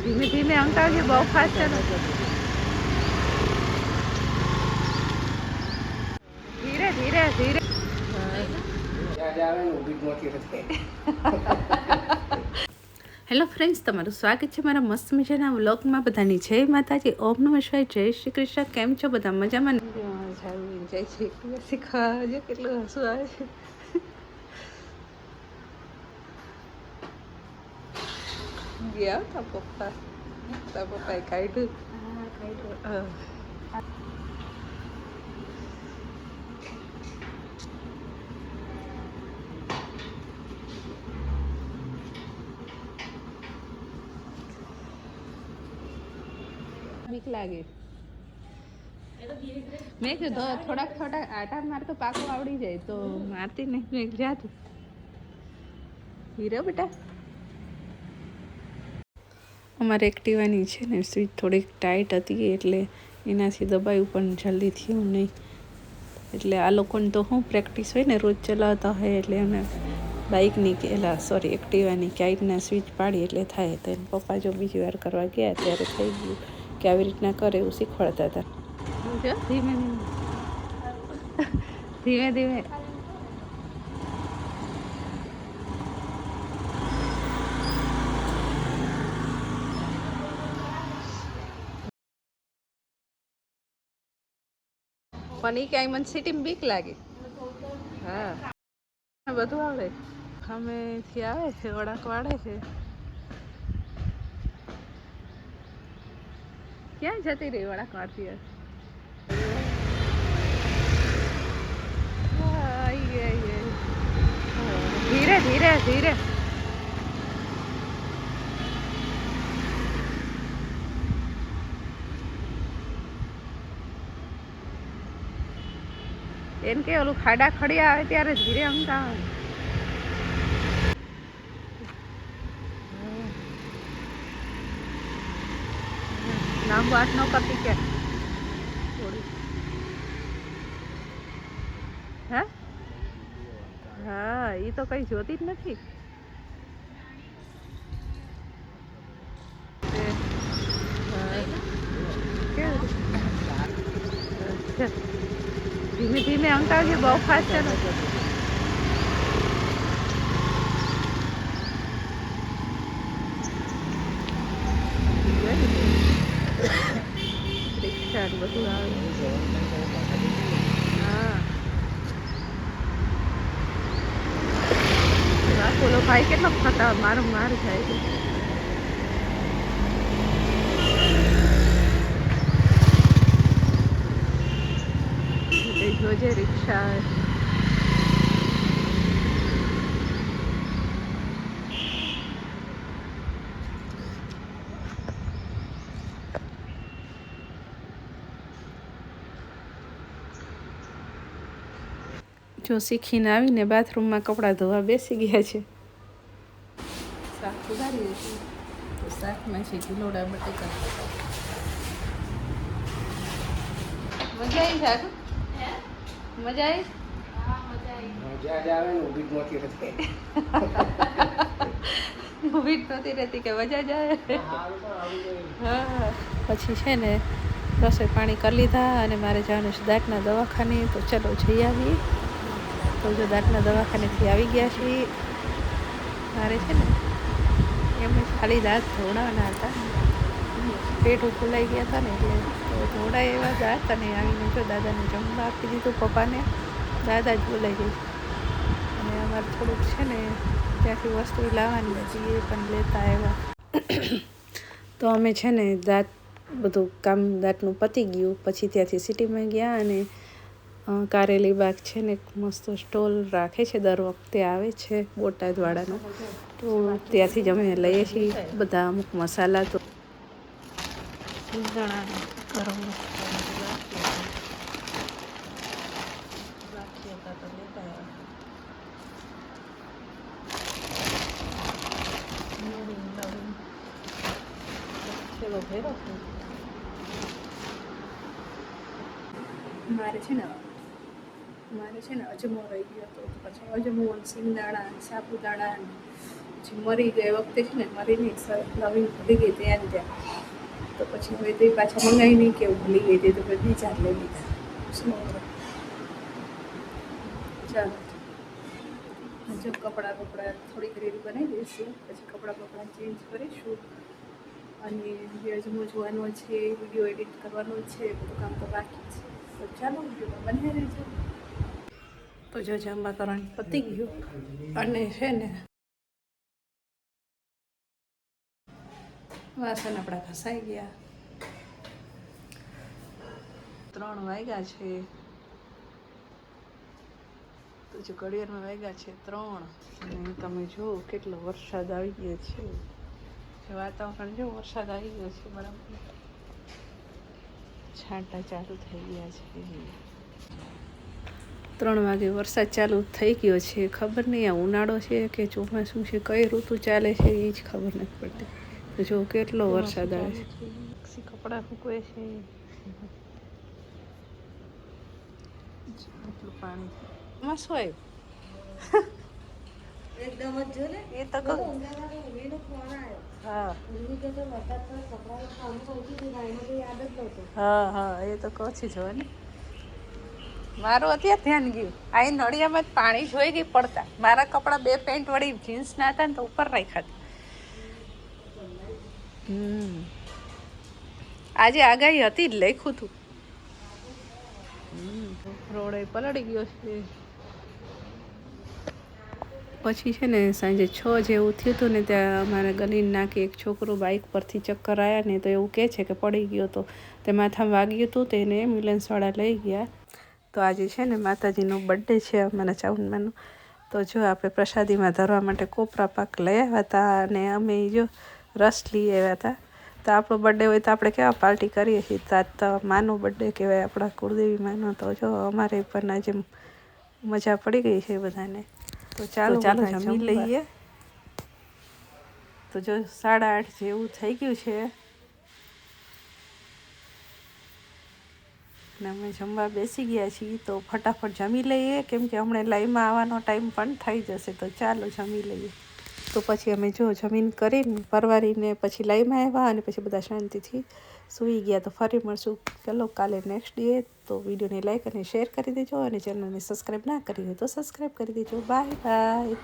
ધીમે ધીમે અંકલ બહુ ફાસ્ટ ચાલો. ધીરે ધીરે ધીરે. હેલો ફ્રેન્ડ્સ, તમારું સ્વાગત છે મારા મસ્ત મજાના વ્લોગમાં. બધાની જય માતાજી, ઓમ નમઃ શિવાય, જય શ્રી કૃષ્ણ. કેમ છો બધા? મજામાં? જાય છે શીખવા કેટલું હસવું આવે છે. ગયા તા પપ્પાએ કાઢ્યું. બીક લાગે. મેં કીધું થોડાક આટા માર તો પાકો આવડી જાય, તો મારતી નહીં. જા તું હીરો બેટા. અમારે એક્ટિવાની છે ને સ્વિચ થોડીક ટાઈટ હતી, એટલે એનાથી દબાયું પણ જલ્દી થયું નહીં. એટલે આ લોકોને તો શું પ્રેક્ટિસ હોય ને, રોજ ચલાવતા હોય, એટલે એમને બાઇકની એક્ટિવાની કાંઈકના સ્વિચ પાડી એટલે થાય. તો એને પપ્પા જો બીજી વાર કરવા ગયા ત્યારે થઈ ગયું કે આવી રીતના કરે, એવું શીખવાડતા હતા. ધીમે ધીમે ધીમે. પણ એ ક્યાંય મને સિટીમાં બીક લાગે. હા, બધું આવડે. સામેથી આવે છે, વળાંક વાળે છે. ક્યાં જતી રહી વળાંક વાળતી? ધીરે ધીરે ધીરે. એમ કે ઓલું ખાડા ખડિયા આવે ત્યારે ધીરે અંકા આવે. લાંબુ હાથ ન કરતી કે થોડી. હે? હા, એ તો કઈ જોતી જ નથી. ધીમે ધીમે અંકલ બહુ ફાસ્ટ ચાલો. રિક્ષા બધું આવે. હા, બોલો ભાઈ કેટલો ફટા મારું જાય છે. જોજે રિક્ષા. જો શીખીને આવીને બાથરૂમમાં કપડાં ધોવા બેસી ગયા છે. શાક સુધારી દઈશું. તો શાકમાં છે ગિલોડા બટેકા. મજા આવી શાક? મજા આવી? મજા જ આવે ને, ઊભી જ નહોતી રહેતી કે મજા જ આવે. હા, પછી છે ને રસોઈ પાણી કરી લીધા અને મારે જવાનું છે દાંતના દવાખાને. તો ચલો જઈ આવીએ. તો જો દાંતના દવાખાનેથી આવી ગયા છીએ. મારે છે ને એમ ખાલી દાંત ધોવડાવવાના હતા. પેટ ફૂલાઈ ગયા હતા ને, એટલે ધોવડાય એવા દાંત. અને આવીને જો દાદાને જમવા આપી દીધું. પપ્પાને દાદા જ બોલાઈ ગઈ. અને અમારે થોડુંક છે ને ત્યાંથી વસ્તુ લાવવાની હતી, એ પણ લેતા આવ્યા. તો અમે છે ને બધું કામ દાંતનું પતી ગયું પછી ત્યાંથી સિટીમાં ગયા. અને કારેલી બાગ છે ને મસ્ત સ્ટોલ રાખે છે, દર વખતે આવે છે બોટાદવાળાનો. તો ત્યાંથી જ અમે લઈએ છીએ બધા અમુક મસાલા. તો ગરમ મારે છે ને અજમો રહી ગયો હતો. પછી અજમો, સિંગદાણા, સાબુદાણા પછી મરી ગઈ વખતે છે ને મરી નહીં નવી ભૂલી ગઈ ત્યાં ને ત્યાં. તો પછી હવે તો પાછા મંગાવી નહીં કે ભૂલી ગઈ હતી તો પછી બીજા લઈ લીધા. ચાલો જો કપડાં થોડીક રેડી બનાવી દઈશું, પછી કપડાં ચેન્જ કરીશું અને અજમો જોવાનો છે, વિડીયો એડિટ કરવાનો છે, બધું કામ તો બાકી છે. તો ચાલો વિડીયોમાં બની રહીશું. તો જો જમવા કરવાનું પતી ગયું અને છે ને વાસણ આપણા ઘસાઈ ગયા. 3 વાગ્યા છે. તો જો ઘડિયાળમાં વાગ્યા છે 3 અને તમે જુઓ કેટલો વરસાદ આવી ગયો છે. વાતાવરણ જો વરસાદ આવી ગયો છે બરાબર, છાંટા ચાલુ થઈ ગયા છે. 3 વાગે વરસાદ ચાલુ થઈ ગયો છે. ખબર નહીં આ ઉનાળો છે કે ચોમાસું છે, કઈ ઋતુ ચાલે છે એ જ ખબર નથી પડતી. તો જો કેટલો વરસાદ આવે છે. કપડાં સૂકવે છે, એટલું પાણી એમાં શું આવ્યું એકદમ જ જો ને એ તો કહું. હા એ તો કહું છું જો ને. મારું અત્યારે ધ્યાન ગયું આ નળિયામાં જ પાણી જોઈ ગઈ પડતા. મારા કપડાં 2 પેન્ટ વળી જીન્સના હતા ને તો ઉપર રાખ્યા. આજે આગાહી હતી જ લખ્યું હતું. રોડે પલળી ગયો છે. પછી છે ને સાંજે 6 જેવું થયું હતું ને ત્યાં અમારા ગલીના કે એક છોકરો બાઇક પરથી ચક્કર આવ્યા ને તો એવું કહે છે કે પડી ગયો હતો. તે માથામાં વાગ્યું હતું, તેને એમ્બ્યુલન્સવાળા લઈ ગયા. તો આજે છે ને માતાજીનો બર્થડે છે અમારા ચાઉંડમાનો. તો જો આપણે પ્રસાદીમાં ધરવા માટે કોપરા પાક લઈ આવ્યા હતા અને અમે જો રસ લઈ આવ્યા હતા. તો આપણો બર્થડે હોય તો આપણે કેવા પાર્ટી કરીએ છીએ, તો માનો બર્થડે કહેવાય, આપણા કુળદેવી માનો. તો જો અમારે પણ આજે મજા પડી ગઈ છે બધાને. તો ચાલો જમી લઈએ. તો જો 8:30 જેવું થઈ ગયું છે ને અમે જમવા બેસી ગયા છીએ. તો ફટાફટ જમી લઈએ કેમ કે હમણાં લાઈવમાં આવવાનો ટાઈમ પણ થઈ જશે. તો ચાલો જમી લઈએ. તો પછી અમે જો જમીન કરીને પરવારીને પછી લાઈવમાં આવ્યા અને પછી બધા શાંતિથી સૂઈ ગયા. તો ફરી મળશું ચાલો કાલે નેક્સ્ટ ડે. તો વિડીયોને લાઈક અને શેર કરી દેજો અને ચેનલને સબસ્ક્રાઈબ ના કરી હોય તો સબસ્ક્રાઈબ કરી દેજો. Bye bye.